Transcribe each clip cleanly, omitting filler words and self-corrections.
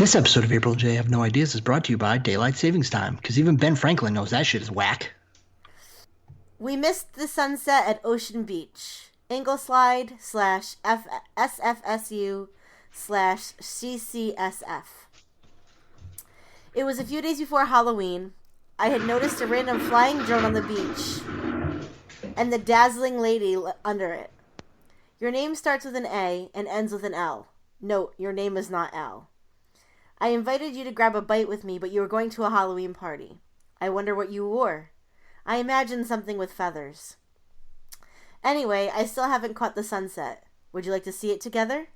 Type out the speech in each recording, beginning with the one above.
This episode of April J. Have No Ideas is brought to you by Daylight Savings Time, because even Ben Franklin knows that shit is whack. We missed the sunset at Ocean Beach. Ingleside / SFSU / CCSF. It was a few days before Halloween. I had noticed a random flying drone on the beach and the dazzling lady under it. Your name starts with an A and ends with an L. Note, your name is not L. I invited you to grab a bite with me, but you were going to a Halloween party. I wonder what you wore. I imagined something with feathers. Anyway, I still haven't caught the sunset. Would you like to see it together?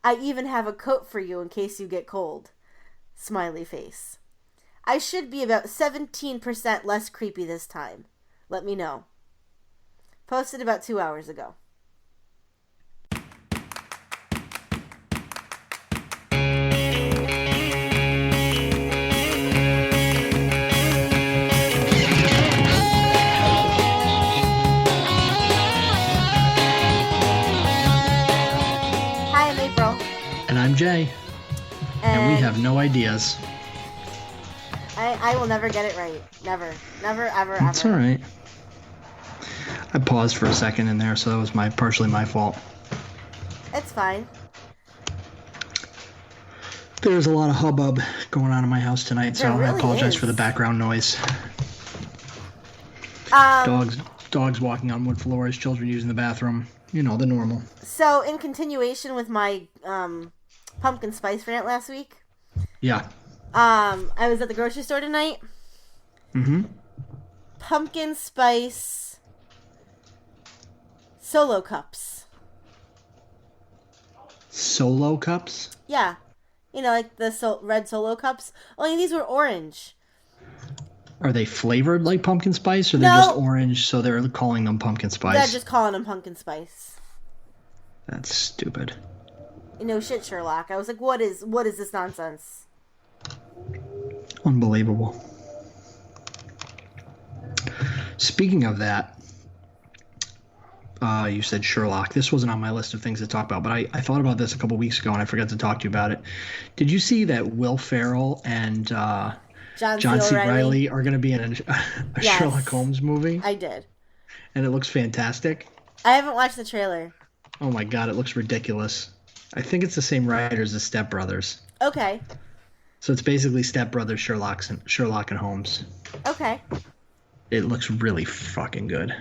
I even have a coat for you in case you get cold. Smiley face. I should be about 17% less creepy this time. Let me know. Posted about 2 hours ago. Hi, I'm April. And I'm Jay. And we have no ideas. I will never get it right. Never. Never, ever, ever. That's all right. I paused for a second in there, so that was partially my fault. It's fine. There's a lot of hubbub going on in my house tonight, so There really I apologize is. for the background noise. Dogs walking on wood floors, children using the bathroom. You know, the normal. So, in continuation with my pumpkin spice rant last week, Yeah. I was at the grocery store tonight. Mm-hmm. Pumpkin spice solo cups. Solo cups? Yeah. You know, like the red solo cups. Only these were orange. Are they flavored like pumpkin spice, or No. they're just orange, so they're calling them pumpkin spice? They're just calling them pumpkin spice. That's stupid. You know, shit, Sherlock. I was like, what is this nonsense? Unbelievable. Speaking of that, you said Sherlock. This wasn't on my list of things to talk about, but I thought about this a couple weeks ago and I forgot to talk to you about it. Did you see that Will Ferrell and John C. Reilly are going to be in a Yes. Sherlock Holmes movie? I did. And it looks fantastic. I haven't watched the trailer. Oh my god, it looks ridiculous. I think it's the same writers as Step Brothers. Okay. So it's basically Step Brothers, Sherlock and Holmes. Okay. It looks really fucking good.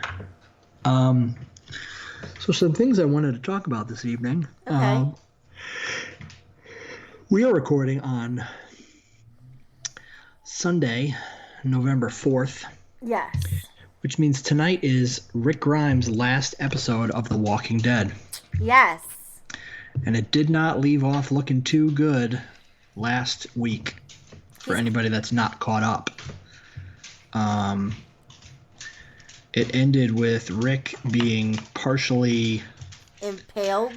So some things I wanted to talk about this evening. Okay. We are recording on Sunday, November 4th, Yes. which means tonight is Rick Grimes' last episode of The Walking Dead. Yes. And it did not leave off looking too good last week for anybody that's not caught up. It ended with Rick being partially impaled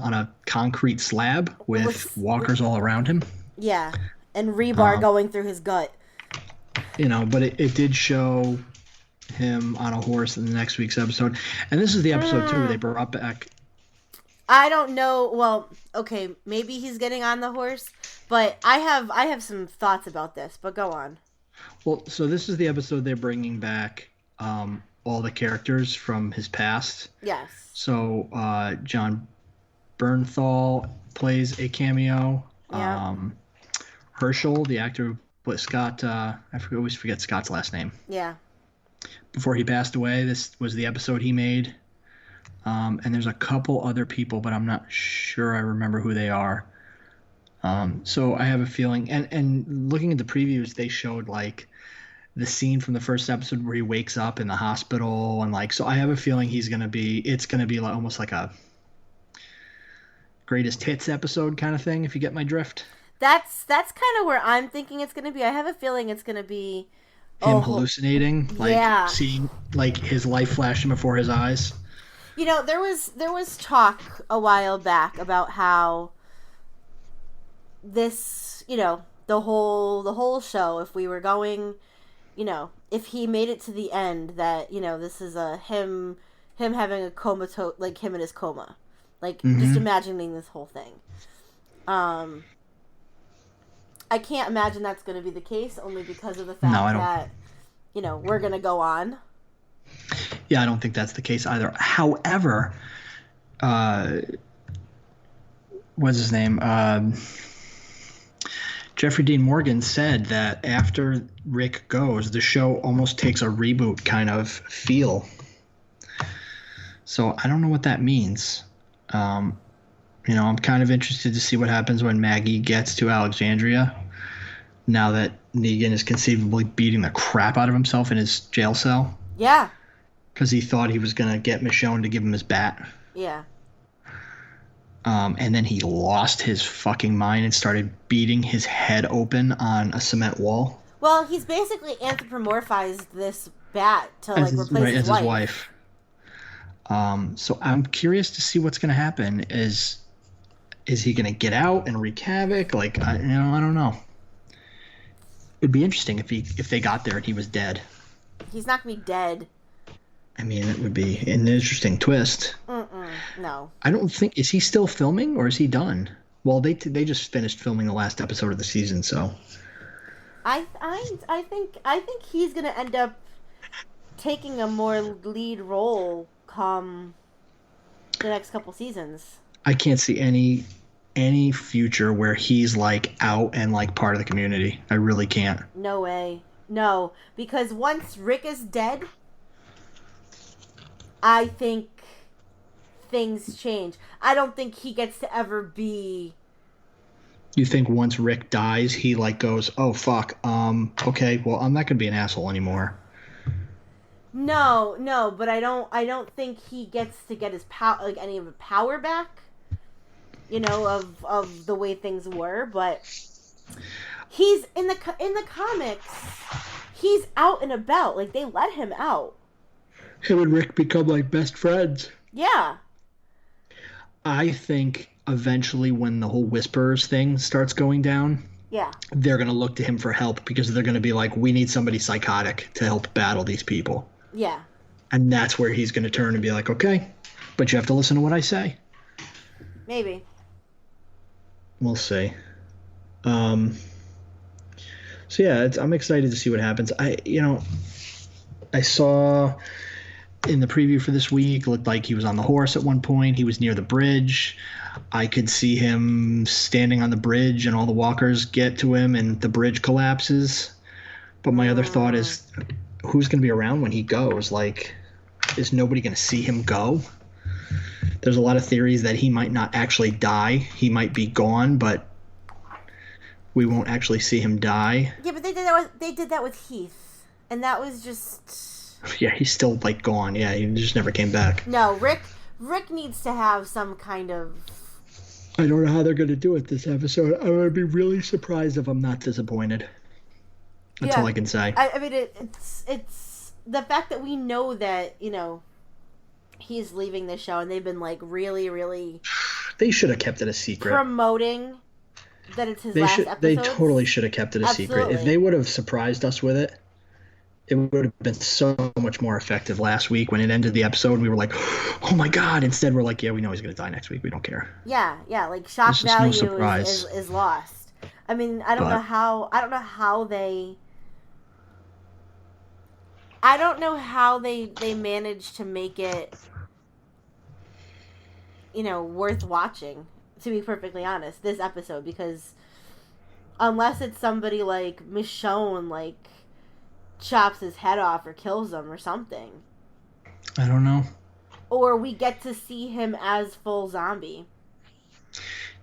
on a concrete slab with walkers all around him. Yeah. And rebar going through his gut. You know, but it did show him on a horse in the next week's episode. And this is the episode, too, where they brought back... I don't know. Well, okay, maybe he's getting on the horse, but I have some thoughts about this, but go on. Well, so this is the episode they're bringing back all the characters from his past. Yes. So John Bernthal plays a cameo. Yeah. Herschel, the actor who played Scott, I always forget Scott's last name. Yeah. Before he passed away, this was the episode he made. And there's a couple other people, but I'm not sure I remember who they are. So I have a feeling, and looking at the previews, they showed like the scene from the first episode where he wakes up in the hospital, and like, so I have a feeling it's gonna be like, almost like a greatest hits episode kind of thing, if you get my drift. That's kind of where I'm thinking it's going to be. I have a feeling it's going to be Him hallucinating, like yeah. seeing like his life flashing before his eyes. You know, there was talk a while back about how this, you know, the whole show, if we were going, you know, if he made it to the end, that, you know, this is him having a him in his coma, like just imagining this whole thing. I can't imagine that's going to be the case, only because of the fact No, I don't. that, we're going to go on. Yeah, I don't think that's the case either. However, what's his name? Jeffrey Dean Morgan said that after Rick goes, the show almost takes a reboot kind of feel. So I don't know what that means. I'm kind of interested to see what happens when Maggie gets to Alexandria, now that Negan is conceivably beating the crap out of himself in his jail cell. Yeah. Because he thought he was going to get Michonne to give him his bat. Yeah. And then he lost his fucking mind and started beating his head open on a cement wall. Well, he's basically anthropomorphized this bat to replace his wife. So I'm curious to see what's going to happen. Is he going to get out and wreak havoc? I don't know. It'd be interesting if they got there and he was dead. He's not going to be dead. I mean, it would be an interesting twist. No. I don't think... Is he still filming or is he done? Well, they just finished filming the last episode of the season, so... I think he's going to end up taking a more lead role come the next couple seasons. I can't see any future where he's out and part of the community. I really can't. No way. No, because once Rick is dead, I think things change. I don't think he gets to ever be... You think once Rick dies, he goes, oh fuck, okay, well I'm not gonna be an asshole anymore. No, but I don't think he gets to get his power, any of the power back. Of the way things were, but he's in the comics. He's out and about. They let him out. Him and Rick become best friends. Yeah. I think eventually when the whole Whisperers thing starts going down, yeah, they're going to look to him for help because they're going to be we need somebody psychotic to help battle these people. Yeah. And that's where he's going to turn and be okay, but you have to listen to what I say. Maybe. We'll see. So yeah, I'm excited to see what happens. I saw in the preview for this week, looked like he was on the horse at one point. He was near the bridge. I could see him standing on the bridge and all the walkers get to him and the bridge collapses. But my other thought is, who's going to be around when he goes? Is nobody going to see him go? There's a lot of theories that he might not actually die. He might be gone, but we won't actually see him die. Yeah, but they did that with Heath, and that was just... Yeah, he's still gone. Yeah, he just never came back. No, Rick needs to have some kind of... I don't know how they're going to do it this episode. I'm going to be really surprised if I'm not disappointed. That's all I can say. I mean, it's the fact that we know that, he's leaving the show, and they've been really, really... They should have kept it a secret. Promoting that it's his last episode. They totally should have kept it a secret. If they would have surprised us with it, it would have been so much more effective last week when it ended the episode. We were like, oh my God. Instead, we're yeah, we know he's going to die next week. We don't care. Yeah. Shock value is lost. I mean, I don't know how they managed to make it, worth watching, to be perfectly honest, this episode, because unless it's somebody like Michonne, chops his head off or kills him or something. I don't know. Or we get to see him as full zombie.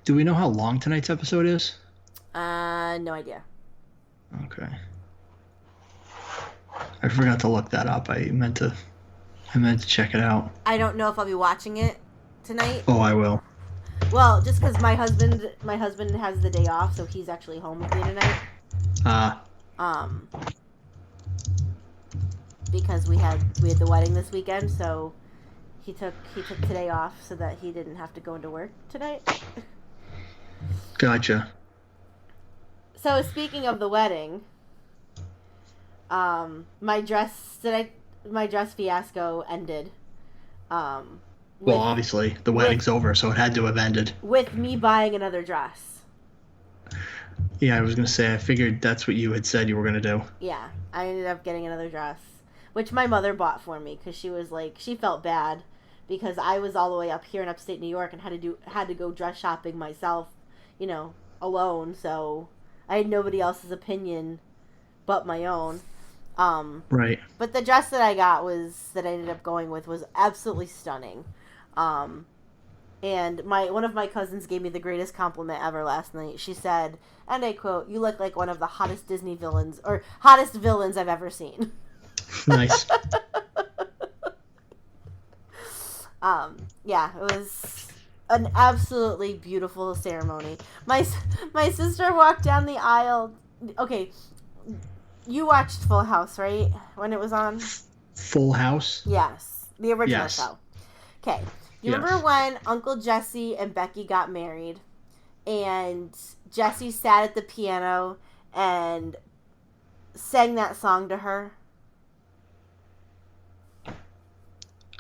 Do we know how long tonight's episode is? No idea. Okay. I forgot to look that up. I meant to check it out. I don't know if I'll be watching it tonight. Oh, I will. Well, just because my husband has the day off, so he's actually home with me tonight. Because we had the wedding this weekend, so he took today off so that he didn't have to go into work tonight. Gotcha. So speaking of the wedding, my dress fiasco ended. Well, obviously the wedding's over, so it had to have ended. With me buying another dress. Yeah, I was gonna say I figured that's what you had said you were gonna do. Yeah, I ended up getting another dress, which my mother bought for me because she was like, she felt bad because I was all the way up here in upstate New York and had to go dress shopping myself, you know, alone. So I had nobody else's opinion but my own. Right. But the dress that I ended up going with was absolutely stunning. Um, and one of my cousins gave me the greatest compliment ever last night. She said, and I quote, "You look like one of the hottest Disney villains or hottest villains I've ever seen." Nice. Yeah, it was an absolutely beautiful ceremony. My sister walked down the aisle. Okay, you watched Full House, right? When it was on? Full House? Yes, the original Yes. show. Okay. You Yes. remember when Uncle Jesse and Becky got married and Jesse sat at the piano and sang that song to her?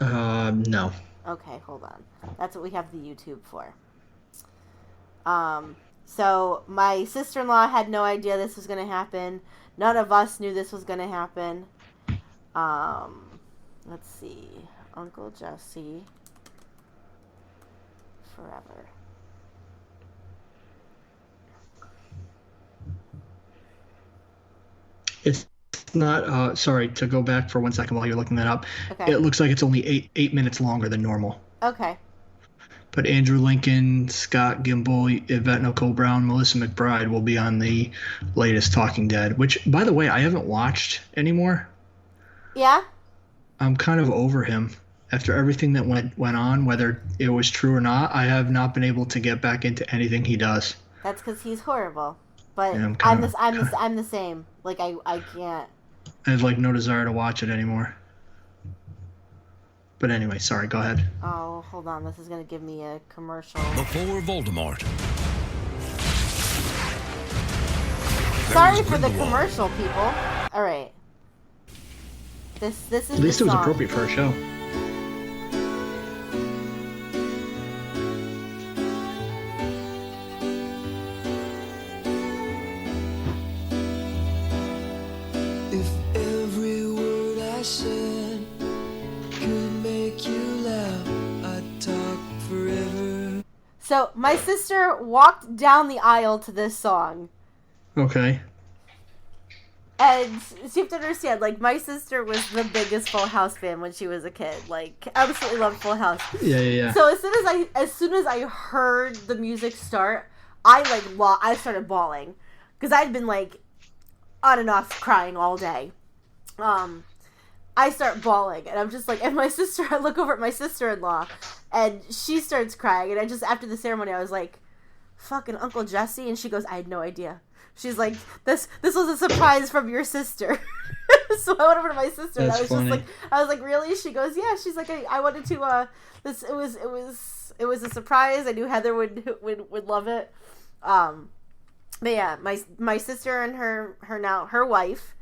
No. Okay, hold on. That's what we have the YouTube for. So my sister-in-law had no idea this was going to happen. None of us knew this was going to happen. Let's see. Uncle Jesse Forever. It's not. Sorry to go back for 1 second while you're looking that up. Okay. It looks like it's only eight minutes longer than normal. Okay. But Andrew Lincoln, Scott Gimble, Yvette Nicole Brown, Melissa McBride will be on the latest Talking Dead, which, by the way, I haven't watched anymore. Yeah? I'm kind of over him. After everything that went on, whether it was true or not, I have not been able to get back into anything he does. That's because he's horrible. But Yeah, I'm the same. Like I can't. I have like no desire to watch it anymore. But anyway, sorry. Go ahead. Oh, hold on. This is gonna give me a commercial. Before Voldemort. Sorry for the commercial, people. All right. This is. At least the it was song. appropriate for a show. If every word I said could make you laugh, I'd talk forever. So my sister walked down the aisle to this song, Okay. and you have to understand, like my sister was the biggest Full House fan when she was a kid. Like absolutely loved Full House. Yeah. So as soon as I heard the music start, I started bawling because I'd been like on and off crying all day. I start bawling and I'm just like, and I look over at my sister-in-law and she starts crying, and I just, after the ceremony, I was like, fucking Uncle Jesse, and she goes, I had no idea. She's like, this was a surprise from your sister. So I went over to my sister and That's funny. I was like, really? She goes, yeah. She's like, I wanted to, it was a surprise. I knew Heather would love it. But yeah, my sister and her wife,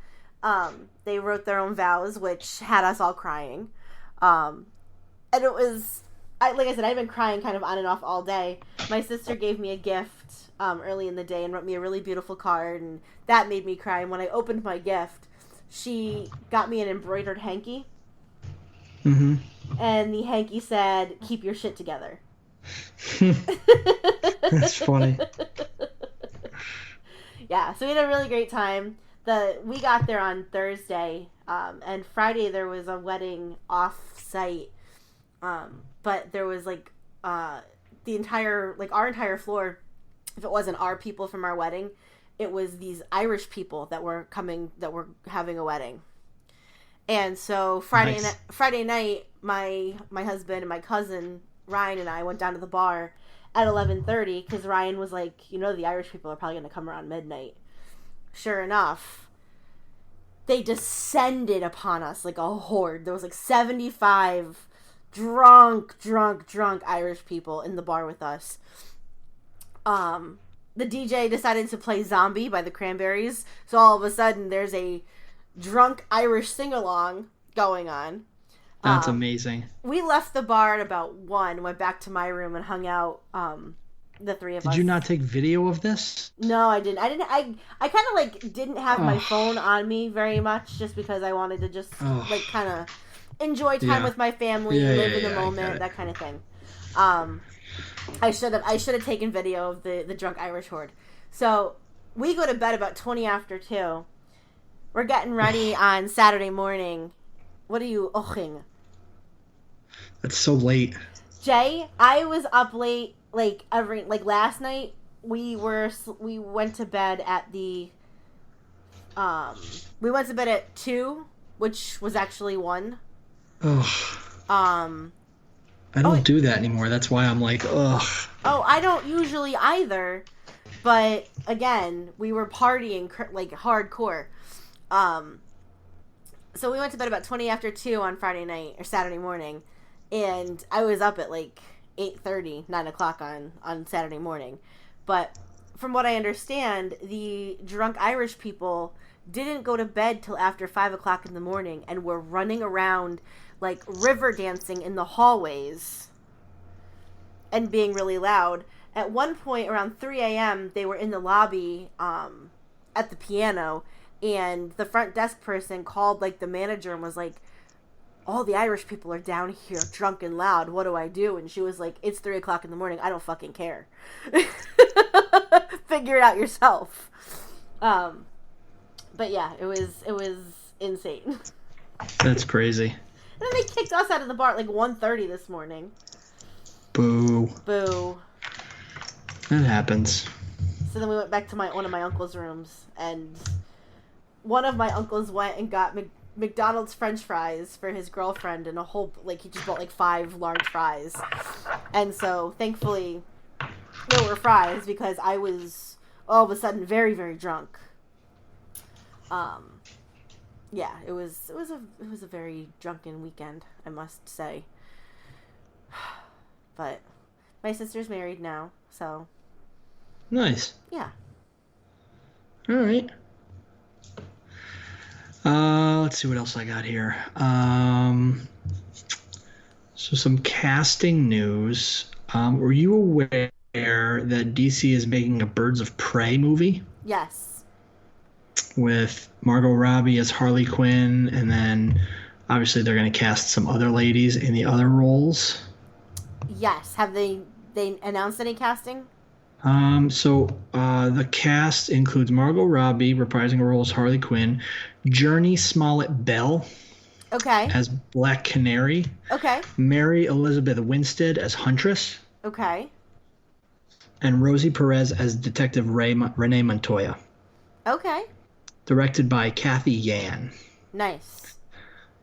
they wrote their own vows, which had us all crying. And it was, like I said, I'd been crying kind of on and off all day. My sister gave me a gift early in the day and wrote me a really beautiful card, and that made me cry. And when I opened my gift, she got me an embroidered hanky, Mm-hmm. and the hanky said, "Keep your shit together." That's funny. Yeah, so we had a really great time. We got there on Thursday, and Friday there was a wedding off-site, but there was like our entire floor. If it wasn't our people from our wedding, it was these Irish people that were having a wedding. And so Nice. Friday night, my husband and my cousin Ryan and I went down to the bar at 11:30 because Ryan was like, the Irish people are probably going to come around midnight. Sure enough, they descended upon us like a horde. There was like 75 drunk Irish people in the bar with us. The DJ decided to play Zombie by the Cranberries, so all of a sudden there's a drunk Irish sing-along going on. That's amazing. We left the bar at about 1, went back to my room and hung out the three of Did us. you not take video of this? No, I didn't. I kind of like didn't have my Oh. phone on me very much, just because I wanted to just Oh. like kind of enjoy time Yeah. with my family, Yeah, live yeah, in the yeah, I get moment, it. that kind of thing. I should have taken video of the drunk Irish horde. So we go to bed about 20 after 2. We're getting ready on Saturday morning. What are you oching? That's so late. Jay, I was up late like last night. We went to bed at the we went to bed at 2, which was actually 1. Ugh. Um I don't do that anymore. That's why I'm like, ugh. oh, I don't usually either. But again, we were partying like hardcore. So we went to bed about 20 after 2 on Friday night or Saturday morning, and I was up at like 8:30, 9 o'clock on Saturday morning. But from what I understand, the drunk Irish people didn't go to bed till after 5 o'clock in the morning and were running around like river dancing in the hallways and being really loud. At one point around 3 a.m., they were in the lobby at the piano, and the front desk person called like the manager and was like, all the Irish people are down here drunk and loud. What do I do? And she was like, it's 3 o'clock in the morning. I don't fucking care. Figure it out yourself. But yeah, it was insane. That's crazy. And then they kicked us out of the bar at like 1:30 this morning. Boo. Boo. That happens. So then we went back to one of my uncle's rooms, and one of my uncles went and got McDonald's French fries for his girlfriend, and he just bought like 5 large fries. And so thankfully there were fries, because I was all of a sudden very, very drunk. Yeah, it was a very drunken weekend, I must say. But my sister's married now, so Nice. yeah. All right. Let's see what else I got here. So some casting news. Were you aware that DC is making a Birds of Prey movie Yes. with Margot Robbie as Harley Quinn, and then obviously they're going to cast some other ladies in the other roles? Yes. Have they announced any casting? The cast includes Margot Robbie reprising her role as Harley Quinn, Journey Smollett Bell Okay. as Black Canary, Okay. Mary Elizabeth Winstead as Huntress, Okay. and Rosie Perez as Detective Renee Montoya. Okay. Directed by Kathy Yan. Nice.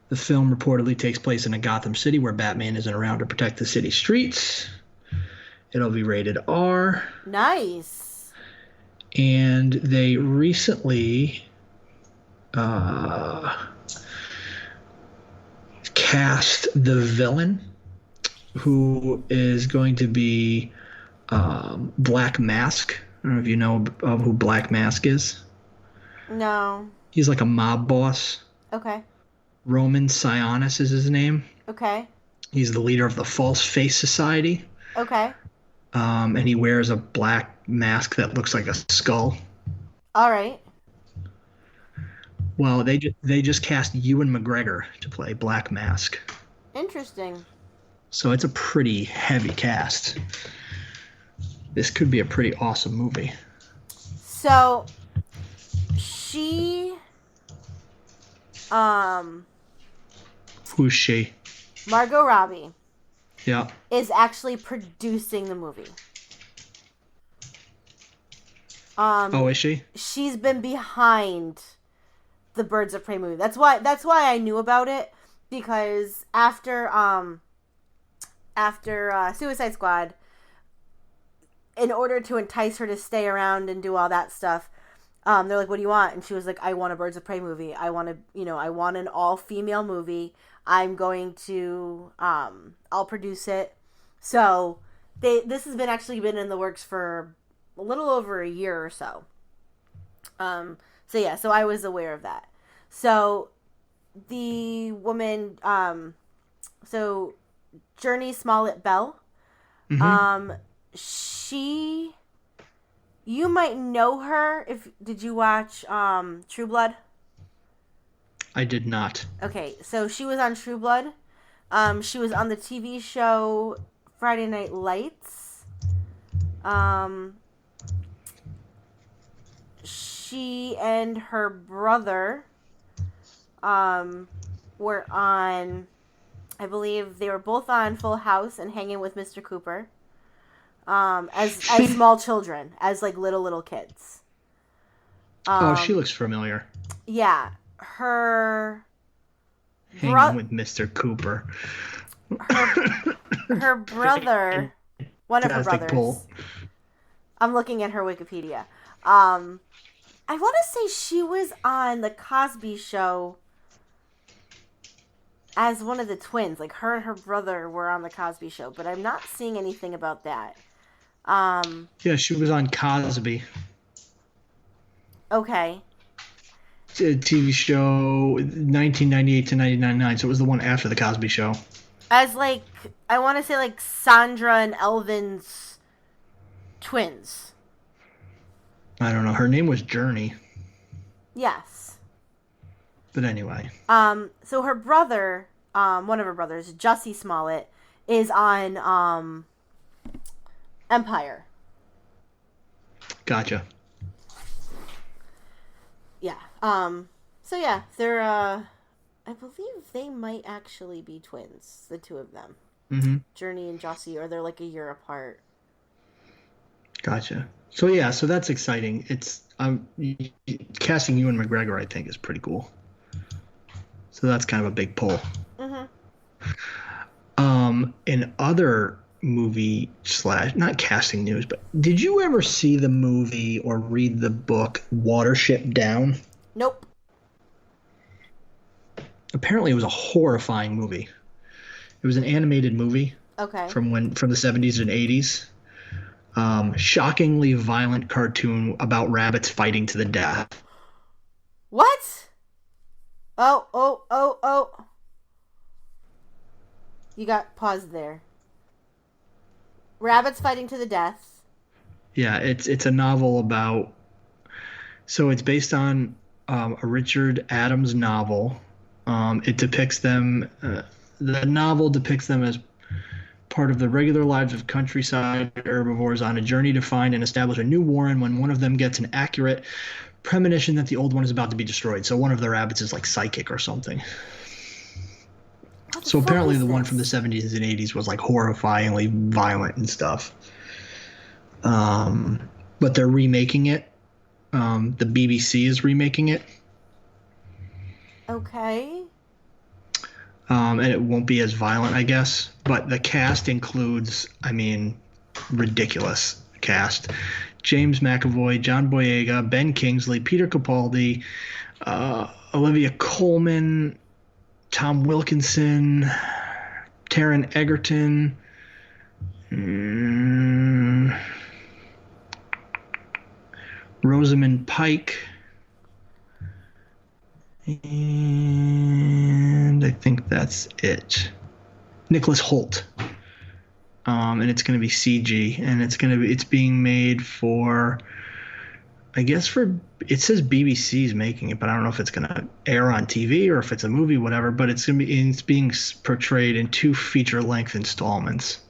The film reportedly takes place in a Gotham City where Batman isn't around to protect the city streets. It'll be rated R. Nice. And they recently cast the villain, who is going to be Black Mask. I don't know if you know who Black Mask is. No. He's like a mob boss. Okay. Roman Sionis is his name. Okay. He's the leader of the False Face Society. Okay. And he wears a black mask that looks like a skull. All right. Well, they just cast Ewan McGregor to play Black Mask. Interesting. So it's a pretty heavy cast. This could be a pretty awesome movie. So Who's she? Margot Robbie Yeah. is actually producing the movie. Oh, is she? She's been behind the Birds of Prey movie. That's why I knew about it, because after Suicide Squad, in order to entice her to stay around and do all that stuff, they're like, "What do you want?" And she was like, "I want a Birds of Prey movie. I want an all-female movie. I'm going to I'll produce it." So this has been in the works for a little over a year or so. So I was aware of that. So the woman, so Journey Smollett Bell, Mm-hmm. You might know her did you watch True Blood? I did not. Okay, so she was on True Blood. She was on the TV show Friday Night Lights. She and her brother were on, I believe they were both on Full House and Hanging with Mr. Cooper. As small children, as like little kids. She looks familiar. Yeah, her Hanging with Mr. Cooper. Her brother, one of her brothers. Pull. I'm looking at her Wikipedia. I want to say she was on the Cosby Show as one of the twins. Like her and her brother were on the Cosby Show, but I'm not seeing anything about that. Yeah, she was on Cosby. Okay. It's a TV show, 1998 to 1999, so it was the one after the Cosby Show. As like, I want to say like Sandra and Elvin's twins. I don't know. Her name was Journey. Yes. But anyway. So her brother, one of her brothers, Jussie Smollett, is on Empire. Gotcha. Yeah. So yeah, they're I believe they might actually be twins, the two of them. Mm-hmm. Journey and Jussie, or they're like a year apart. Gotcha. So yeah, so that's exciting. It's casting Ewan McGregor, I think, is pretty cool. So that's kind of a big pull. Mm-hmm. In other movie / not casting news, but did you ever see the movie or read the book Watership Down? Nope. Apparently, it was a horrifying movie. It was an animated movie. Okay. From the 70s and 80s. Shockingly violent cartoon about rabbits fighting to the death. What? Oh. You got paused there. Rabbits fighting to the death. Yeah, it's a novel about... So it's based on a Richard Adams novel. It depicts them... the novel depicts them as part of the regular lives of countryside herbivores on a journey to find and establish a new warren when one of them gets an accurate premonition that the old one is about to be destroyed. So one of the rabbits is like psychic or something. So apparently the one from the 70s and 80s was like horrifyingly violent and stuff. But they're remaking it. The BBC is remaking it. Okay. And it won't be as violent, I guess. But the cast includes, ridiculous cast. James McAvoy, John Boyega, Ben Kingsley, Peter Capaldi, Olivia Colman, Tom Wilkinson, Taron Egerton, Rosamund Pike, and I think that's it. Nicholas Hoult. And it's going to be CG, and it's being made for, I guess it says BBC's making it, but I don't know if it's going to air on TV or if it's a movie, whatever, but it's being portrayed in 2 feature-length installments.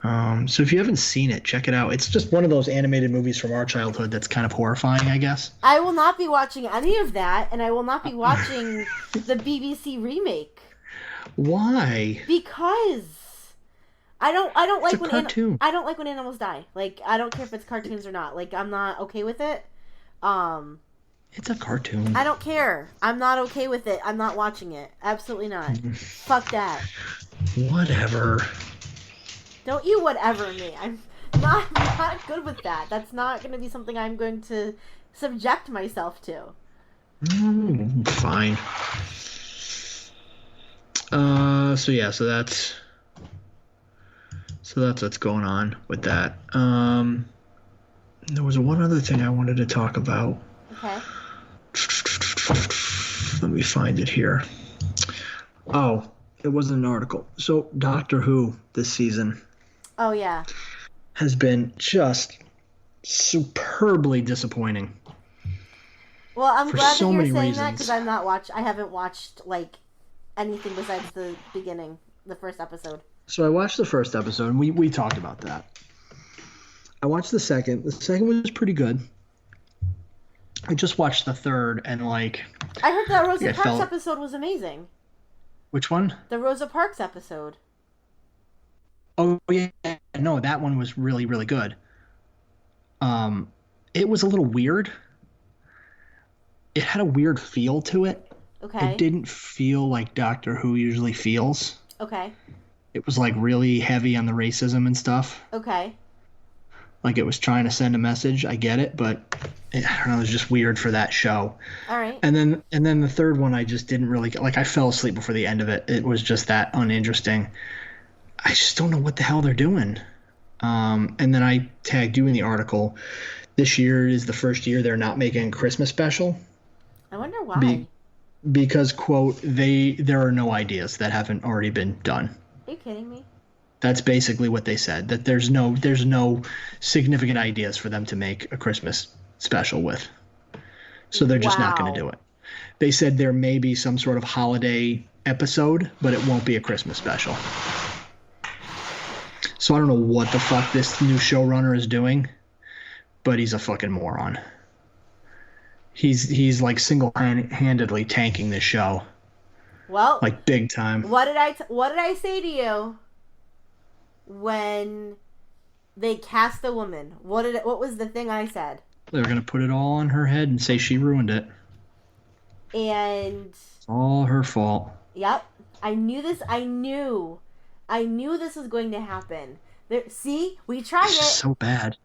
So if you haven't seen it, check it out. It's just one of those animated movies from our childhood that's kind of horrifying, I guess. I will not be watching any of that, and I will not be watching the BBC remake. Why? Because I don't like it's a cartoon. I don't like when animals die. Like, I don't care if it's cartoons or not. Like, I'm not okay with it. It's a cartoon. I don't care. I'm not okay with it. I'm not watching it. Absolutely not. Fuck that. Whatever. Don't you whatever me. I'm not good with that. That's not going to be something I'm going to subject myself to. Fine. So that's what's going on with that. There was one other thing I wanted to talk about. Okay. Let me find it here. Oh, it wasn't an article. So Doctor Who this season. Oh, yeah. has been just superbly disappointing. Well, I'm For glad so that you're many saying that reasons. because I haven't watched like anything besides the beginning, the first episode. So I watched the first episode, and we talked about that. I watched the second. The second was pretty good. I just watched the third, and like, I heard that Rosa Yeah, I Parks felt- episode was amazing. which one? The Rosa Parks episode. Oh yeah, no, that one was really really good. It was a little weird. It had a weird feel to it. Okay. It didn't feel like Doctor Who usually feels. Okay. It was like really heavy on the racism and stuff. Okay. Like it was trying to send a message. I get it, but I don't know. It was just weird for that show. All right. And then the third one, I just didn't really like. I fell asleep before the end of it. It was just that uninteresting. I just don't know what the hell they're doing. And then I tagged you in the article. This year is the first year they're not making a Christmas special I wonder why. because quote there are no ideas that haven't already been done. Are you kidding me? That's basically what they said. That there's no significant ideas for them to make a Christmas special with. So they're just not going Wow. to do it. They said there may be some sort of holiday episode, but it won't be a Christmas special. So I don't know what the fuck this new showrunner is doing, but he's a fucking moron. He's like single-handedly tanking this show, Well, like big time. what did I say to you when they cast a woman? What was the thing I said? They're gonna put it all on her head and say she ruined it. And It's all her fault. yep, I knew this. I knew this was going to happen. See, we tried It's just it. so bad.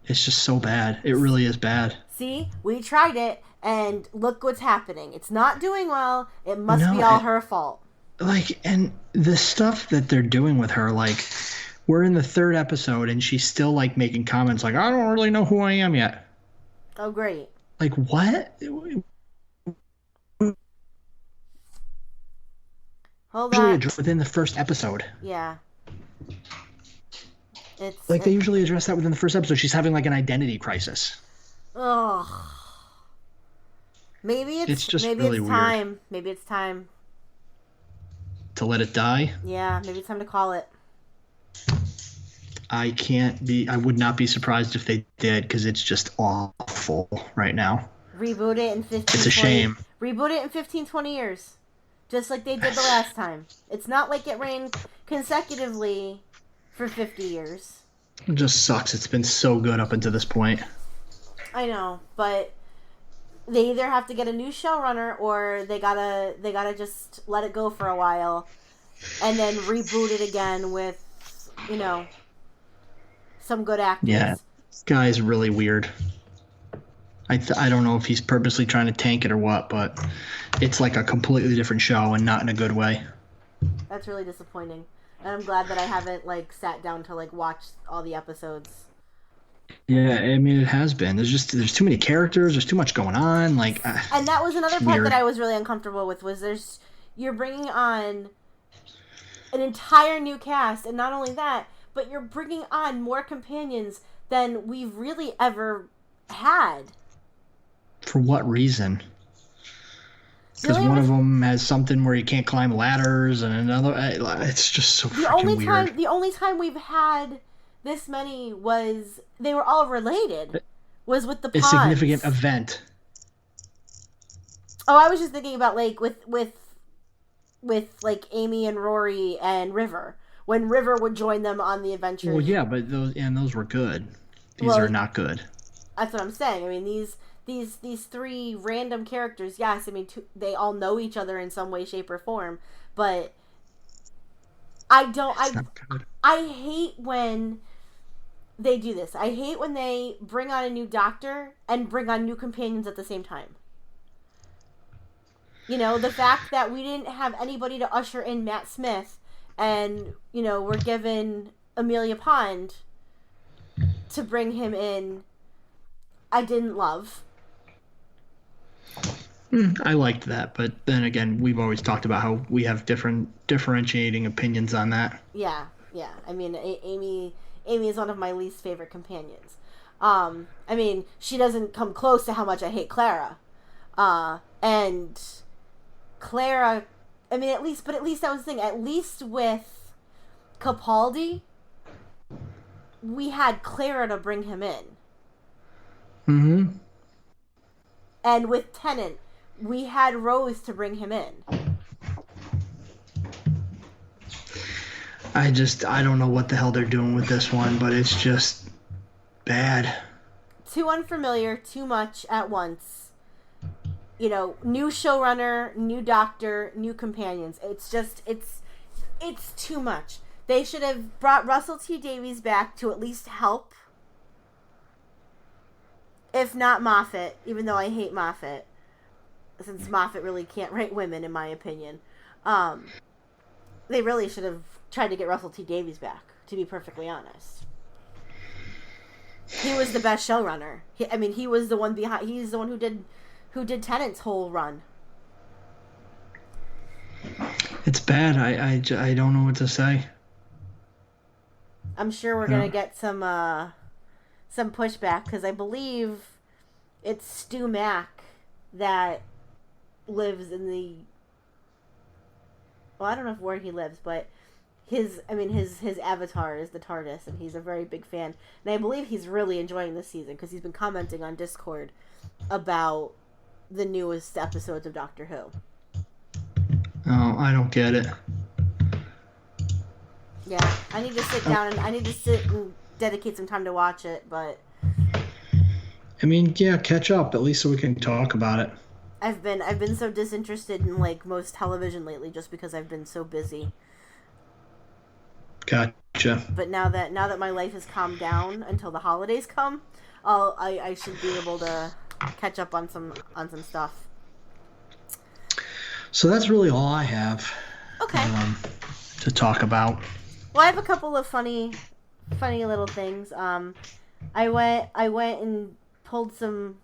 It's just so bad. It really is bad. See, we tried it, and look what's happening. It's not doing well. It must No, be all it- her fault. Like, and the stuff that they're doing with her, like, we're in the third episode and she's still, like, making comments like, I don't really know who I am yet. Oh, great. Like, what? Hold Usually on. addressed within the first episode. Yeah. It's Like, they usually address that within the first episode. She's having, like, an identity crisis. Ugh. Maybe It's just maybe really it's weird. time. Maybe it's time. To let it die, Yeah, maybe it's time to call it. I would not be surprised if they did, because it's just awful right now. Reboot it in 15 It's a 20 shame. Reboot it in 15 20 years. Just like they did the last time. It's not like it ran consecutively for 50 years. It just sucks. It's been so good up until this point. I know, but they either have to get a new showrunner or they gotta just let it go for a while and then reboot it again with, you know, some good actors. Yeah, this guy's really weird. I don't know if he's purposely trying to tank it or what, but it's like a completely different show and not in a good way. That's really disappointing. And I'm glad that I haven't like sat down to like watch all the episodes. Yeah, I mean it has been. There's too many characters. There's too much going on. Like, And that was another It's part weird. that I was really uncomfortable with was you're bringing on an entire new cast, and not only that, but you're bringing on more companions than we've really ever had. for what reason? The Because only one of reason- them has something where you can't climb ladders, and another. It's just so freaking weird. The only time we've had this many was they were all related. Was with the A ponds. significant event. Oh, I was just thinking about like with like Amy and Rory and River. When River would join them on the adventure. Well, yeah, but those were good. These Well, are not good. That's what I'm saying. I mean, these three random characters. Yes, I mean they all know each other in some way, shape, or form. But It's not good. I hate when they do this. I hate when they bring on a new doctor and bring on new companions at the same time. You know, the fact that we didn't have anybody to usher in Matt Smith and, you know, we're given Amelia Pond to bring him in, I didn't love. I liked that, but then again, we've always talked about how we have differentiating opinions on that. Yeah. I mean, Amy is one of my least favorite companions. I mean, she doesn't come close to how much I hate Clara. And Clara, I mean, at least that was the thing. At least with Capaldi, we had Clara to bring him in. Mm-hmm. And with Tennant, we had Rose to bring him in. I don't know what the hell they're doing with this one, but it's just bad. Too unfamiliar, too much at once. You know, new showrunner, new doctor, new companions. It's just, it's too much. They should have brought Russell T Davies back to at least help. If not Moffat, even though I hate Moffat, since Moffat really can't write women, in my opinion. They really should have tried to get Russell T Davies back, to be perfectly honest. He was the best showrunner. He was the one behind. He's the one who did Tennant's whole run. It's bad. I don't know what to say. I'm sure we're gonna get some pushback, because I believe it's Stu Mack that lives in the. Well, I don't know where he lives, but his avatar is the TARDIS, and he's a very big fan. And I believe he's really enjoying this season, because he's been commenting on Discord about the newest episodes of Doctor Who. Oh, I don't get it. Yeah, I need to sit down and dedicate some time to watch it, but I mean, yeah, catch up at least so we can talk about it. I've been so disinterested in like most television lately just because I've been so busy. Gotcha. But now that my life has calmed down until the holidays come, I should be able to catch up on some stuff. So that's really all I have. Okay. To talk about. Well, I have a couple of funny little things. I went and pulled some.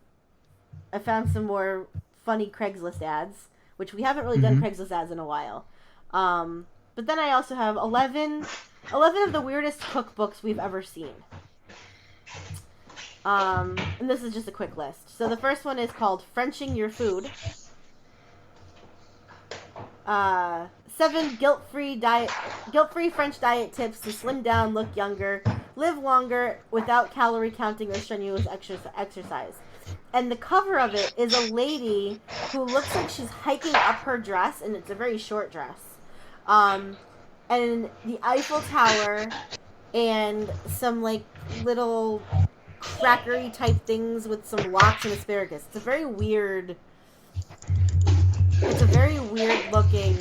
I found some more funny Craigslist ads, which we haven't really done Craigslist ads in a while. But then I also have 11 of the weirdest cookbooks we've ever seen. And this is just a quick list. So the first one is called Frenching Your Food. 7 guilt-free French diet tips to slim down, look younger, live longer without calorie counting or strenuous exercise. And the cover of it is a lady who looks like she's hiking up her dress, and it's a very short dress. And the Eiffel Tower and some like little crackery type things with some lox and asparagus. It's a very weird looking.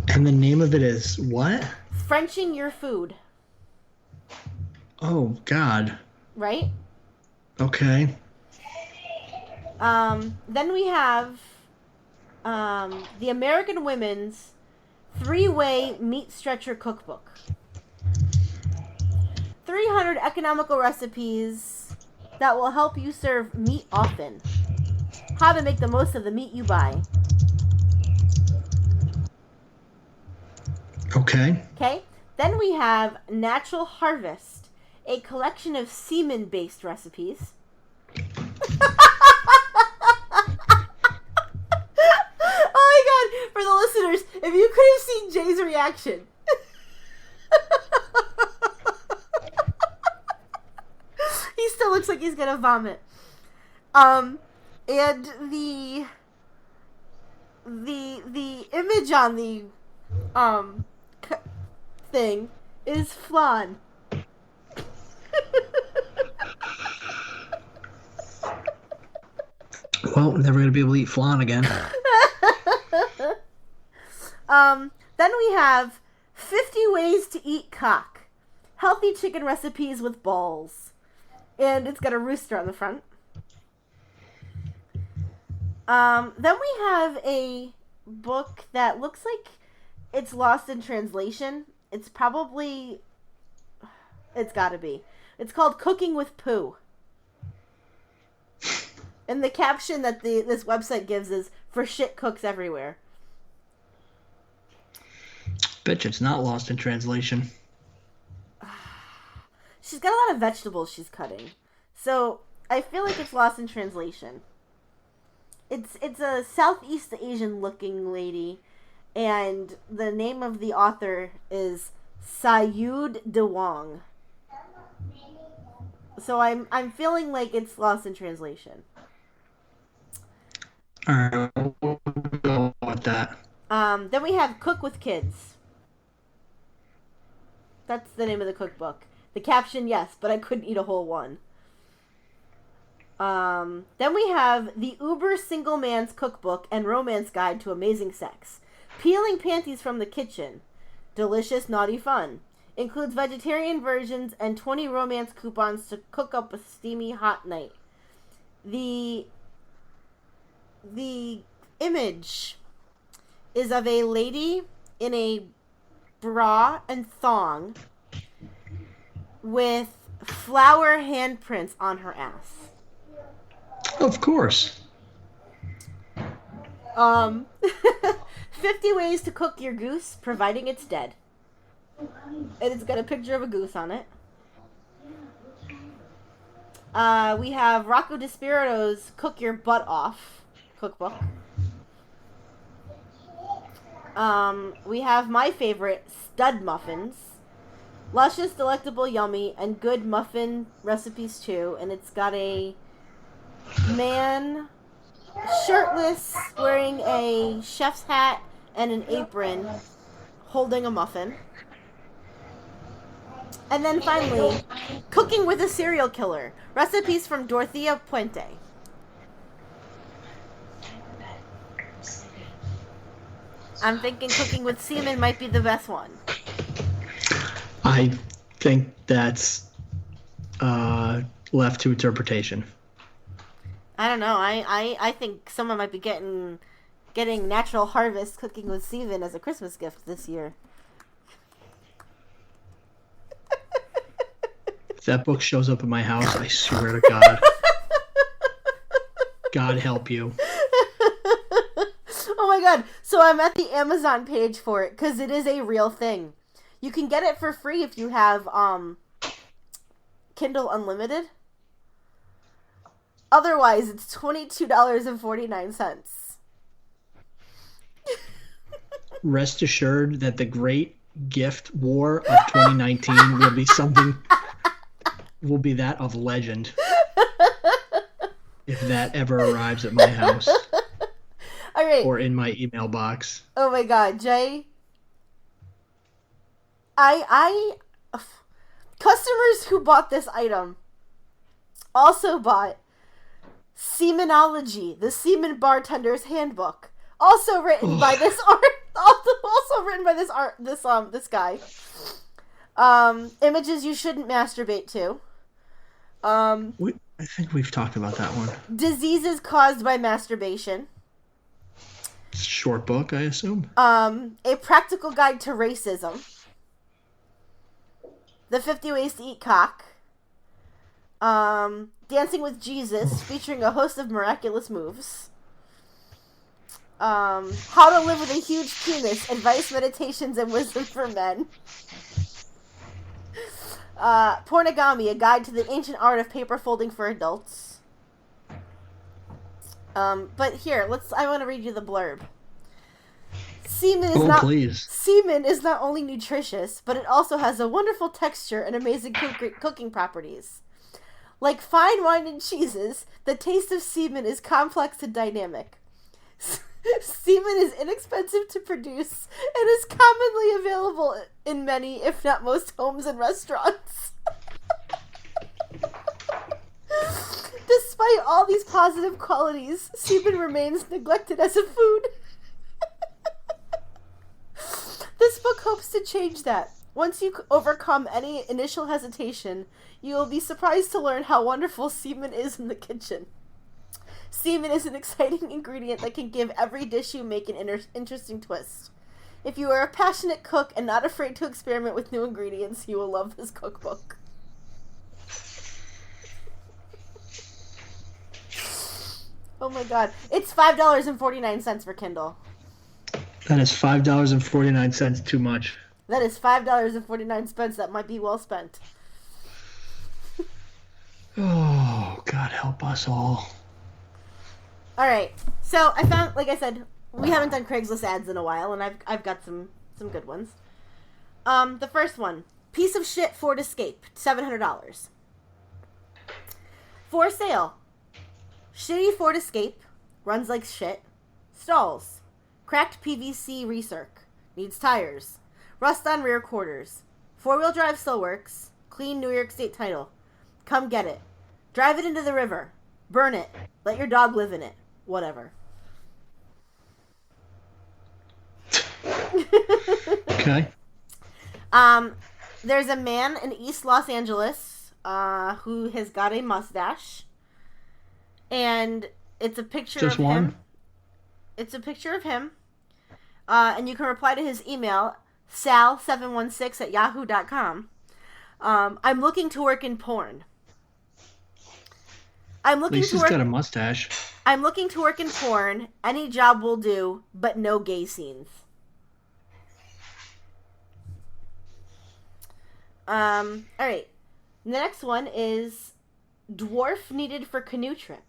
And the name of it is what? Frenching Your Food. Oh, God. Right? Okay. Then we have the American Women's 3-Way Meat Stretcher Cookbook. 300 economical recipes that will help you serve meat often. How to make the most of the meat you buy. Okay. Okay. Then we have Natural Harvest, a collection of semen-based recipes. Oh my god! For the listeners, if you could have seen Jay's reaction. He still looks like he's gonna vomit. And the image on the thing is flan. Well, never gonna be able to eat flan again. Then we have 50 ways to eat cock. Healthy chicken recipes with balls. And it's got a rooster on the front. Then we have a book that looks like it's lost in translation. It's gotta be. It's called Cooking with Poo. And the caption that this website gives is, "For shit cooks everywhere." Bitch, it's not lost in translation. she's got a lot of vegetables she's cutting. So I feel like it's lost in translation. It's a Southeast Asian looking lady, and the name of the author is Sayud Dewang. So I'm feeling like it's lost in translation. All right, we'll go with that. Then we have Cook with Kids. That's the name of the cookbook. The caption, yes, but I couldn't eat a whole one. Then we have The Uber Single Man's Cookbook and Romance Guide to Amazing Sex. Peeling Panties from the Kitchen. Delicious Naughty Fun. Includes vegetarian versions and 20 romance coupons to cook up a steamy hot night. The image is of a lady in a bra and thong with flower handprints on her ass. Of course. 50 ways to cook your goose, providing it's dead. And it's got a picture of a goose on it. We have Rocco DiSpirito's Cook Your Butt Off cookbook. We have my favorite, Stud Muffins. Luscious, delectable, yummy, and good muffin recipes too. And it's got a man shirtless, wearing a chef's hat and an apron, holding a muffin. And then finally, Cooking with a Serial Killer. Recipes from Dorothea Puente. I'm thinking Cooking with Semen might be the best one. I think that's left to interpretation. I don't know. I think someone might be getting Natural Harvest Cooking with Semen as a Christmas gift this year. If that book shows up in my house, I swear to God. God help you. Oh my God. So I'm at the Amazon page for it because it is a real thing. You can get it for free if you have Kindle Unlimited. Otherwise, it's $22.49. Rest assured that the great gift war of 2019 will be something, will be that of legend. If that ever arrives at my house. All right. Or in my email box. Oh my God, Jay. Customers who bought this item also bought Semenology, the Semen Bartender's Handbook, also written by this this guy. Images you shouldn't masturbate to. I think we've talked about that one. Diseases caused by masturbation. Short book, I assume. A practical guide to racism. The 50 Ways to Eat Cock. Dancing with Jesus, featuring a host of miraculous moves. How to Live with a Huge Penis, Advice, Meditations, and Wisdom for Men. Pornogamy, a guide to the ancient art of paper folding for adults. But here, I want to read you the blurb. Semen is not only nutritious, but it also has a wonderful texture and amazing cooking properties. Like fine wine and cheeses, the taste of semen is complex and dynamic. Semen is inexpensive to produce and is commonly available in many, if not most, homes and restaurants. Despite all these positive qualities, semen remains neglected as a food. This book hopes to change that. Once you overcome any initial hesitation, you will be surprised to learn how wonderful semen is in the kitchen. Semen is an exciting ingredient that can give every dish you make an interesting twist. If you are a passionate cook and not afraid to experiment with new ingredients, you will love this cookbook. Oh my God. It's $5.49 for Kindle. That is $5.49 too much. That is $5.49 that might be well spent. Oh, God help us all. All right. So I found, like I said, we haven't done Craigslist ads in a while, and I've got some good ones. The first one, piece of shit Ford Escape, $700. For sale, shitty Ford Escape, runs like shit, stalls, cracked PVC recirc, needs tires, rust on rear quarters, 4-wheel drive still works, clean New York State title. Come get it. Drive it into the river. Burn it. Let your dog live in it. Whatever. Okay. There's a man in East Los Angeles who has got a mustache, and it's a picture Just of one? him. It's a picture of him, and you can reply to his email, sal716@yahoo.com. I'm looking to work in porn. I'm At looking least to he's work. got a mustache. I'm looking to work in porn. Any job will do, but no gay scenes. All right. The next one is dwarf needed for canoe trip.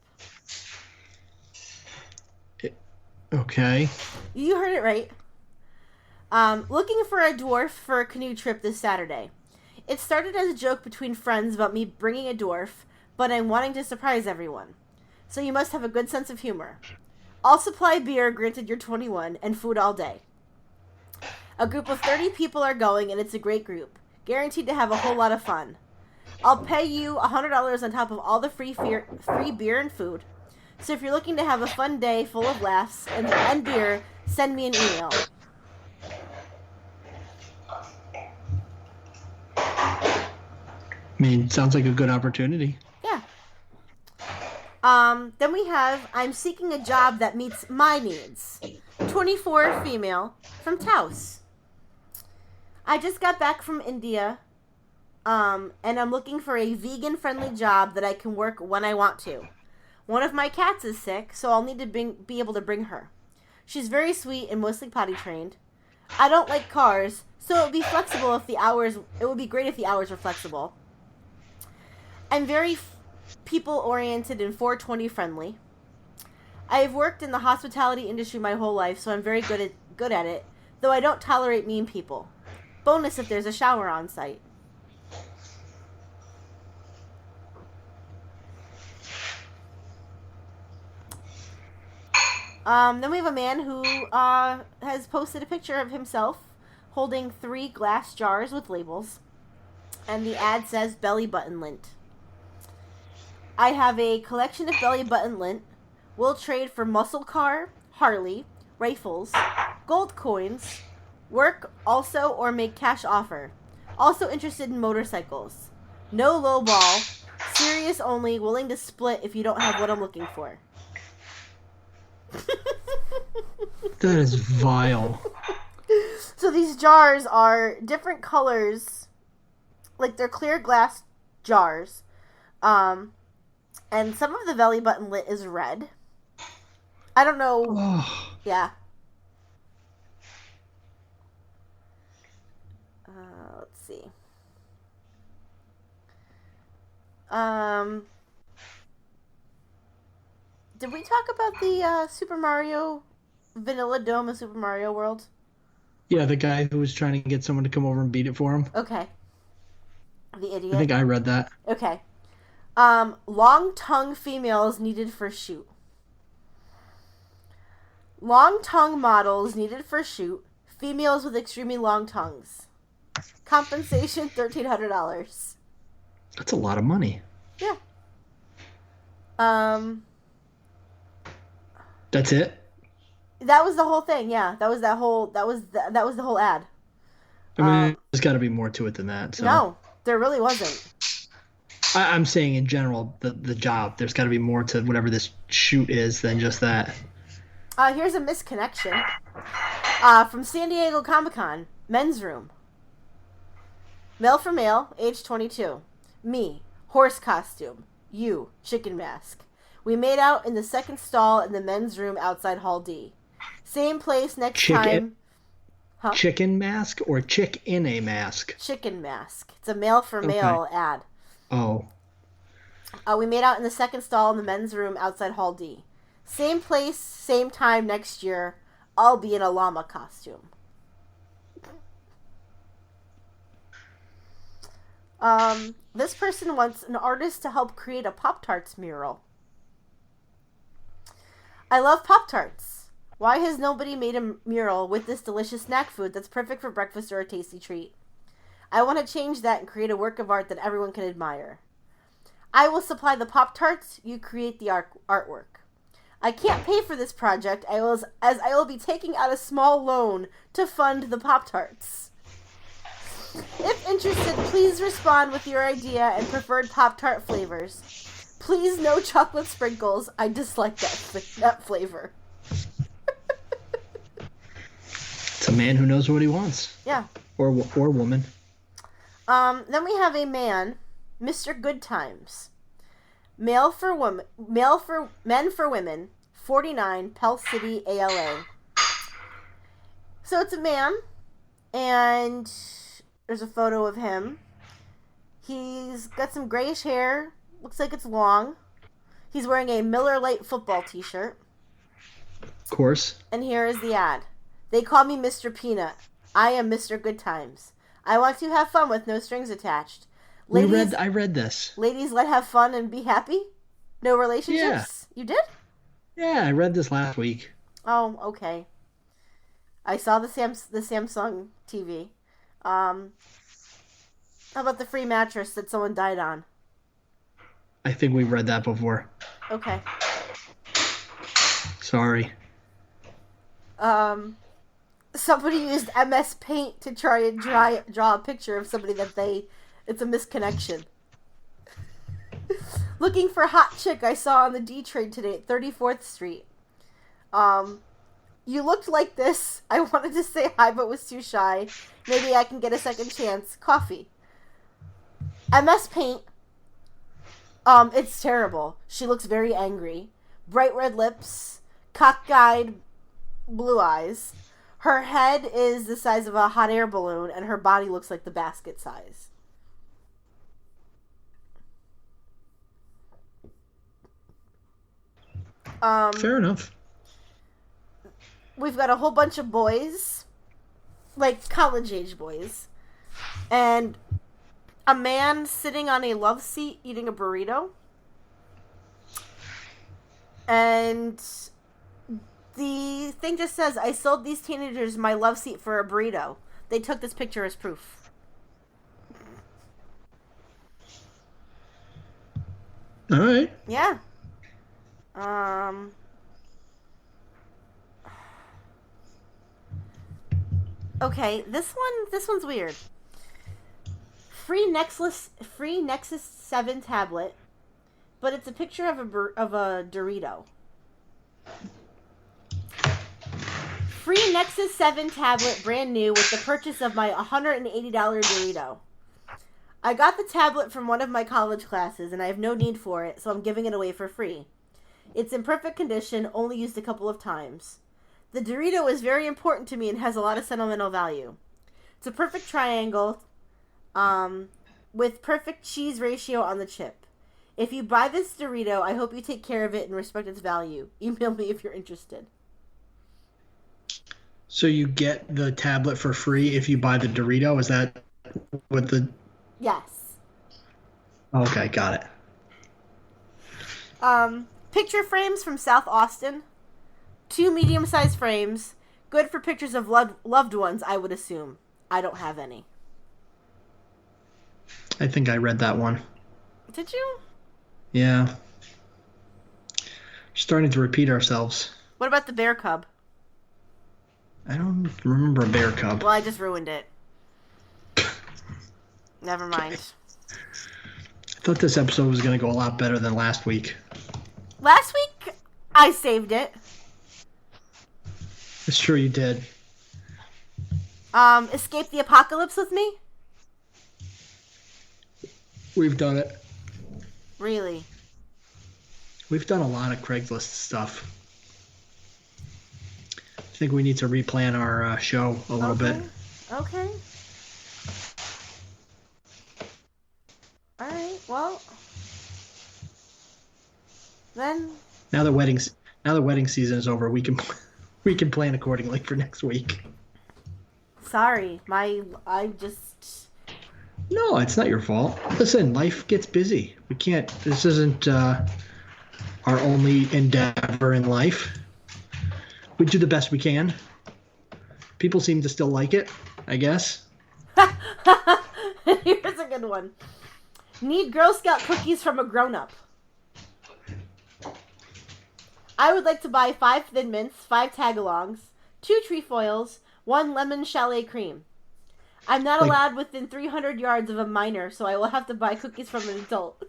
Okay. You heard it right. Looking for a dwarf for a canoe trip this Saturday. It started as a joke between friends about me bringing a dwarf, but I'm wanting to surprise everyone. So you must have a good sense of humor. I'll supply beer, granted you're 21, and food all day. A group of 30 people are going, and it's a great group. Guaranteed to have a whole lot of fun. I'll pay you $100 on top of all the free beer and food. So if you're looking to have a fun day full of laughs and beer, send me an email. I mean, sounds like a good opportunity. Yeah. Then we have, I'm seeking a job that meets my needs. 24 female from Taos. I just got back from India, and I'm looking for a vegan-friendly job that I can work when I want to. One of my cats is sick, so I'll need to be able to bring her. She's very sweet and mostly potty trained. I don't like cars, so it would be flexible if the hours. It would be great if the hours were flexible. I'm very people-oriented and 420 friendly. I have worked in the hospitality industry my whole life, so I'm very good at it, though I don't tolerate mean people. Bonus if there's a shower on site. Then we have a man who has posted a picture of himself holding 3 glass jars with labels, and the ad says belly button lint. I have a collection of belly button lint. We'll trade for muscle car, Harley, rifles, gold coins, work also or make cash offer. Also interested in motorcycles. No low ball. Serious only, willing to split if you don't have what I'm looking for. That is vile. So these jars are different colors. Like they're clear glass jars. And some of the belly button lint is red. I don't know. Oh, Yeah. Let's see. Did we talk about the Super Mario Vanilla Dome of Super Mario World? yeah, the guy who was trying to get someone to come over and beat it for him. Okay. The idiot. I think I read that. Okay. Long tongue females needed for shoot. Long tongue models needed for shoot. Females with extremely long tongues. Compensation $1,300. That's a lot of money. Yeah. That's it? That was the whole thing. Yeah, that was the whole ad. I mean, there's got to be more to it than that. So. No, there really wasn't. I'm saying in general, the job, there's got to be more to whatever this shoot is than just that. Here's a misconnection. From San Diego Comic-Con, men's room. Male for male, age 22. Me, horse costume. You, chicken mask. We made out in the second stall in the men's room outside Hall D. Same place next time. Huh? Chicken mask or chick in a mask? Chicken mask. It's a male for male ad. Oh. We made out in the second stall in the men's room outside Hall D. Same place, same time next year. I'll be in a llama costume. This person wants an artist to help create a Pop-Tarts mural. I love Pop-Tarts. Why has nobody made a mural with this delicious snack food that's perfect for breakfast or a tasty treat? I want to change that and create a work of art that everyone can admire. I will supply the Pop-Tarts, you create the artwork. I can't pay for this project as I will be taking out a small loan to fund the Pop-Tarts. If interested, please respond with your idea and preferred Pop-Tart flavors. Please no chocolate sprinkles. I dislike that flavor. It's a man who knows what he wants. Yeah. Or woman. Then we have a man, Mr. Good Times. Men for women, 49, Pell City, ALA. So it's a man, and there's a photo of him. He's got some grayish hair. Looks like it's long. He's wearing a Miller Lite football t-shirt. Of course. And here is the ad. They call me Mr. Peanut. I am Mr. Good Times. I want to have fun with no strings attached. Ladies, I read this. Ladies, let have fun and be happy? No relationships? Yeah. You did? Yeah, I read this last week. Oh, okay. I saw the Samsung TV. How about the free mattress that someone died on? I think we read that before. Okay. Sorry. Somebody used MS Paint to try and draw a picture of somebody it's a misconnection. Looking for a hot chick I saw on the D train today at 34th Street. You looked like this. I wanted to say hi but was too shy. Maybe I can get a second chance. Coffee. MS Paint. It's terrible. She looks very angry. Bright red lips. Cockeyed blue eyes. Her head is the size of a hot air balloon, and her body looks like the basket size. Fair enough. We've got a whole bunch of boys, like college-age boys, and a man sitting on a love seat eating a burrito. And the thing just says, I sold these teenagers my love seat for a burrito. They took this picture as proof. All right. Yeah. Okay, this one's weird. Free Nexus 7 tablet, but it's a picture of a Dorito. Free Nexus 7 tablet, brand new, with the purchase of my $180 Dorito. I got the tablet from one of my college classes, and I have no need for it, so I'm giving it away for free. It's in perfect condition, only used a couple of times. The Dorito is very important to me and has a lot of sentimental value. It's a perfect triangle, with perfect cheese ratio on the chip. If you buy this Dorito, I hope you take care of it and respect its value. Email me if you're interested. So you get the tablet for free if you buy the Dorito? Is that what the... Yes. Okay, got it. Picture frames from South Austin. 2 medium-sized frames. Good for pictures of loved ones, I would assume. I don't have any. I think I read that one. Did you? Yeah. Starting to repeat ourselves. What about the bear cub? I don't remember a bear cub. Well, I just ruined it. Never mind. I thought this episode was going to go a lot better than last week. Last week, I saved it. It's true you did. Escape the Apocalypse with me? We've done it. Really? We've done a lot of Craigslist stuff. I think we need to replan our show a little bit. Okay. Alright, well, Then Now the wedding season is over. We can plan accordingly for next week. sorry, No, it's not your fault. Listen, life gets busy. We can't. This isn't our only endeavor in life. We do the best we can. People seem to still like it, I guess. Here's a good one. Need Girl Scout cookies from a grown-up. I would like to buy 5 Thin Mints, 5 Tagalongs, 2 trefoils, 1 lemon chalet cream. I'm not allowed within 300 yards of a minor, so I will have to buy cookies from an adult.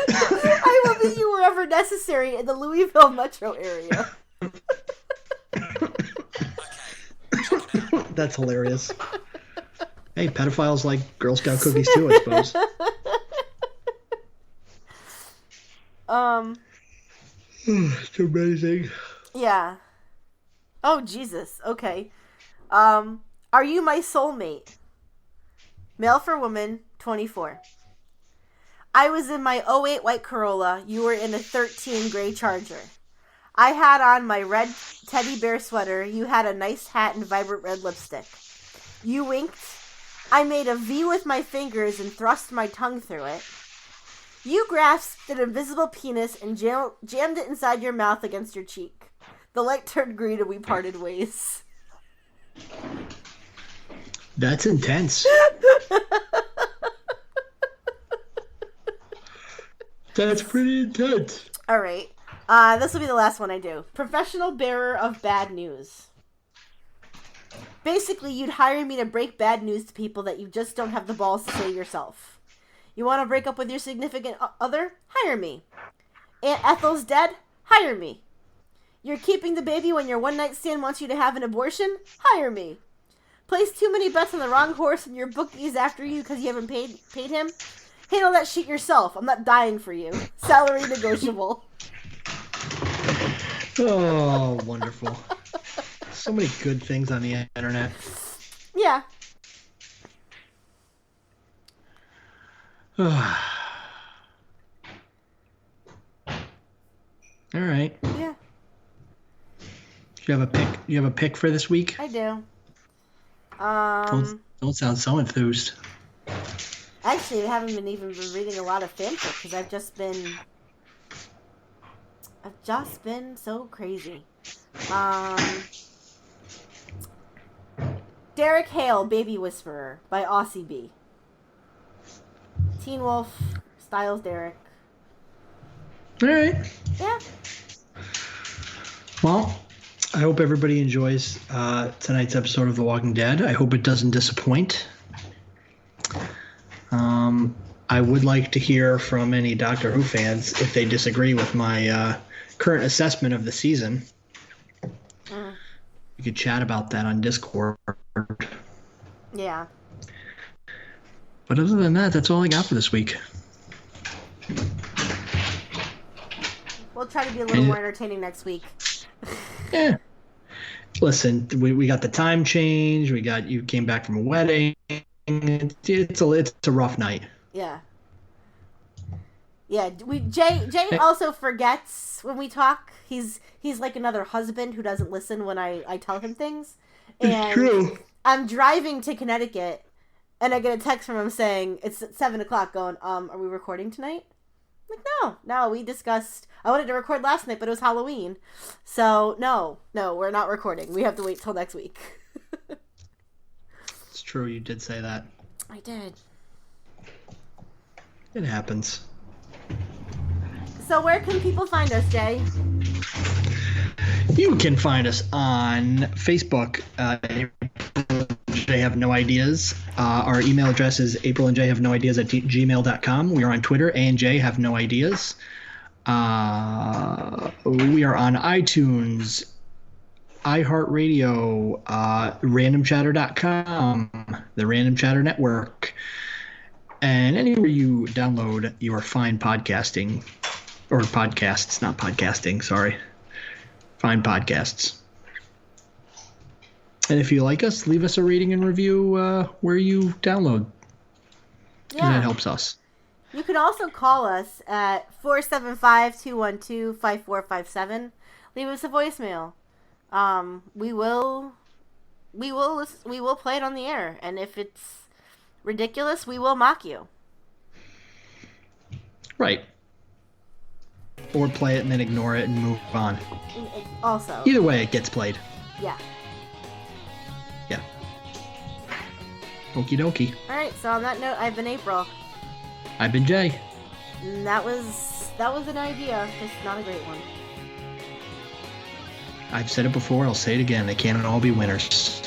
I will meet you wherever necessary in the Louisville metro area. That's hilarious. Hey, pedophiles like Girl Scout cookies too, I suppose. It's amazing. Yeah. Oh, Jesus. Okay. Are you my soulmate? Male for woman, 24. I was in my '08 white Corolla. You were in a 13 gray Charger. I had on my red teddy bear sweater. You had a nice hat and vibrant red lipstick. You winked. I made a V with my fingers and thrust my tongue through it. You grasped an invisible penis and jammed it inside your mouth against your cheek. The light turned green and we parted ways. That's intense. That's pretty intense. All right. This will be the last one I do. Professional bearer of bad news. Basically, you'd hire me to break bad news to people that you just don't have the balls to say yourself. You want to break up with your significant other? Hire me. Aunt Ethel's dead? Hire me. You're keeping the baby when your one-night stand wants you to have an abortion? Hire me. Place too many bets on the wrong horse and your bookie's after you because you haven't paid him? Handle that shit yourself. I'm not dying for you. Salary negotiable. Oh, wonderful. So many good things on the internet. Yeah. All right. Yeah, You have a pick? You have a pick for this week? I do. Don't sound so enthused. Actually, I haven't been reading a lot of fanfic because I've just been so crazy. Derek Hale, Baby Whisperer by Aussie B. Teen Wolf, Styles Derek. All right. Yeah. Well, I hope everybody enjoys tonight's episode of The Walking Dead. I hope it doesn't disappoint. I would like to hear from any Doctor Who fans if they disagree with my current assessment of the season. We could chat about that on Discord. Yeah. But other than that, that's all I got for this week. We'll try to be a little more entertaining next week. Yeah. Listen, we got the time change. You came back from a wedding. It's a rough night. Yeah. Yeah, Jay also forgets when we talk. He's like another husband who doesn't listen when I tell him things. And It's true. I'm driving to Connecticut and I get a text from him saying it's at 7:00 going, are we recording tonight? I'm like, no, we discussed I wanted to record last night, but it was Halloween. So no, we're not recording. We have to wait till next week. It's true, you did say that. I did. It happens. So where can people find us, Jay? You can find us on Facebook. They have no ideas. Our email address is aprilandjhavenoideas@gmail.com. We are on Twitter, A&J have no ideas. We are on iTunes, iHeartRadio, randomchatter.com, the Random Chatter Network, and anywhere you download your fine podcasting, or podcasts, not podcasting, sorry. Fine podcasts. And if you like us, leave us a rating and review where you download. Yeah. That helps us. You can also call us at 475-212-5457. Leave us a voicemail. We will play it on the air, and if it's ridiculous, we will mock you. Right. Or play it and then ignore it and move on. Also. Either way, it gets played. Yeah. Yeah. Okie dokie. All right. So on that note, I've been April. I've been Jay. And that was an idea, just not a great one. I've said it before, I'll say it again. They can't all be winners.